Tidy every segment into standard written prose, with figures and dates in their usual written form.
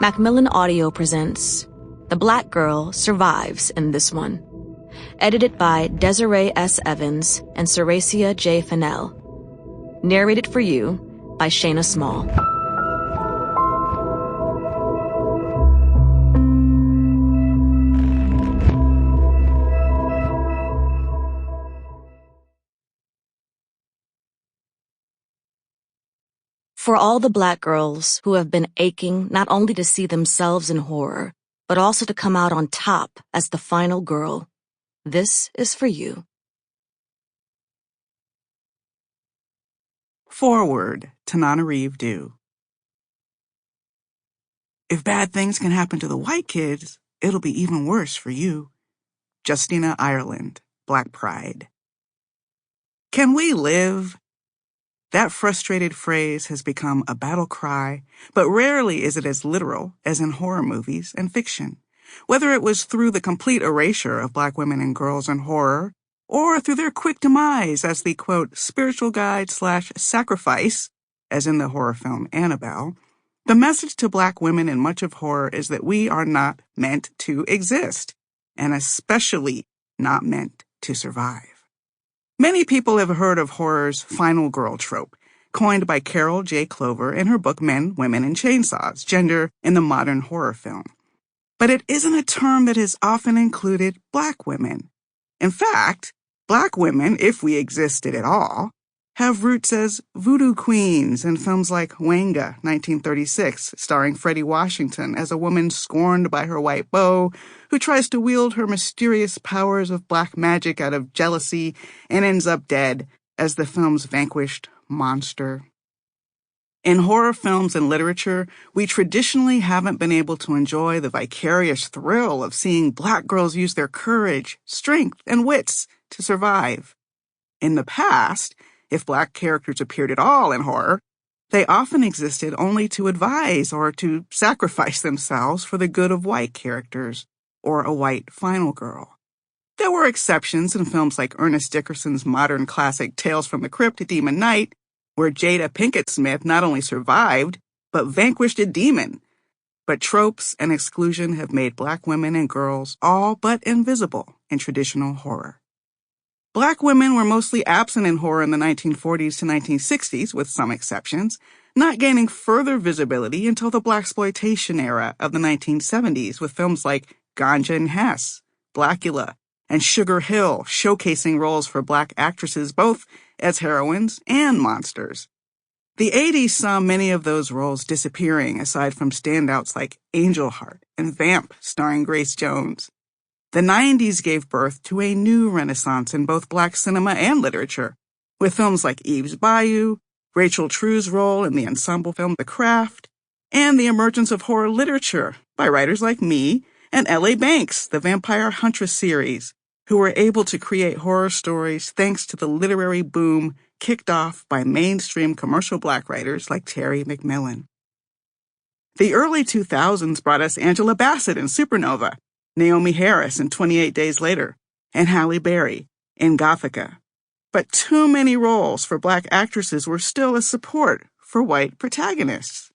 Macmillan Audio presents The Black Girl Survives in this one. Edited by Desiree S. Evans and Seracia J. Fennell. Narrated for you by Shayna Small. For all the Black girls who have been aching not only to see themselves in horror, but also to come out on top as the final girl, this is for you. Foreword, Tananarive Due. If bad things can happen to the white kids, it'll be even worse for you. Justina Ireland, Black Pride. Can we live? That frustrated phrase has become a battle cry, but rarely is it as literal as in horror movies and fiction. Whether it was through the complete erasure of Black women and girls in horror, or through their quick demise as the, quote, spiritual guide/sacrifice, as in the horror film Annabelle, the message to Black women in much of horror is that we are not meant to exist, and especially not meant to survive. Many people have heard of horror's final girl trope, coined by Carol J. Clover in her book Men, Women, and Chainsaws, Gender in the Modern Horror Film. But it isn't a term that has often included Black women. In fact, Black women, if we existed at all, have roots as voodoo queens in films like Wanga, 1936, starring Freddie Washington as a woman scorned by her white beau who tries to wield her mysterious powers of black magic out of jealousy and ends up dead as the film's vanquished monster. In horror films and literature, we traditionally haven't been able to enjoy the vicarious thrill of seeing Black girls use their courage, strength, and wits to survive. In the past, if Black characters appeared at all in horror, they often existed only to advise or to sacrifice themselves for the good of white characters, or a white final girl. There were exceptions in films like Ernest Dickerson's modern classic Tales from the Crypt, Demon Knight, where Jada Pinkett Smith not only survived, but vanquished a demon. But tropes and exclusion have made Black women and girls all but invisible in traditional horror. Black women were mostly absent in horror in the 1940s to 1960s, with some exceptions, not gaining further visibility until the blaxploitation era of the 1970s, with films like Ganja and Hess, Blackula, and Sugar Hill showcasing roles for Black actresses both as heroines and monsters. The 80s saw many of those roles disappearing, aside from standouts like Angel Heart and Vamp, starring Grace Jones. The 90s gave birth to a new renaissance in both Black cinema and literature, with films like Eve's Bayou, Rachel True's role in the ensemble film The Craft, and the emergence of horror literature by writers like me and L.A. Banks, the Vampire Huntress series, who were able to create horror stories thanks to the literary boom kicked off by mainstream commercial Black writers like Terry Macmillan. The early 2000s brought us Angela Bassett in Supernova, Naomi Harris in 28 Days Later, and Halle Berry in Gothica. But too many roles for Black actresses were still a support for white protagonists.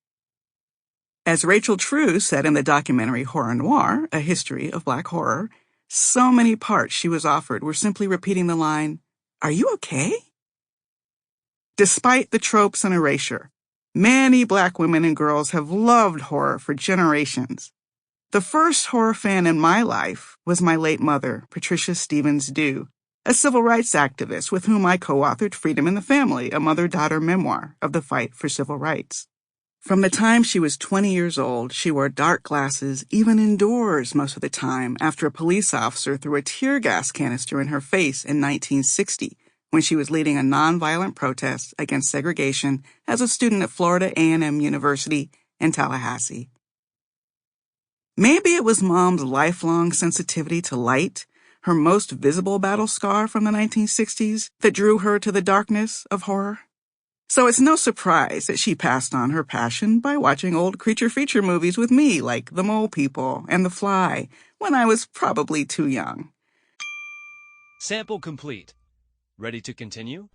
As Rachel True said in the documentary Horror Noir, A History of Black Horror, so many parts she was offered were simply repeating the line, "Are you okay?" Despite the tropes and erasure, many Black women and girls have loved horror for generations. The first horror fan in my life was my late mother, Patricia Stevens Due, a civil rights activist with whom I co-authored Freedom in the Family, a mother-daughter memoir of the fight for civil rights. From the time she was 20 years old, she wore dark glasses, even indoors most of the time, after a police officer threw a tear gas canister in her face in 1960, when she was leading a nonviolent protest against segregation as a student at Florida A&M University in Tallahassee. Maybe it was Mom's lifelong sensitivity to light, her most visible battle scar from the 1960s, that drew her to the darkness of horror. So it's no surprise that she passed on her passion by watching old creature feature movies with me, like The Mole People and The Fly, when I was probably too young. Sample complete. Ready to continue?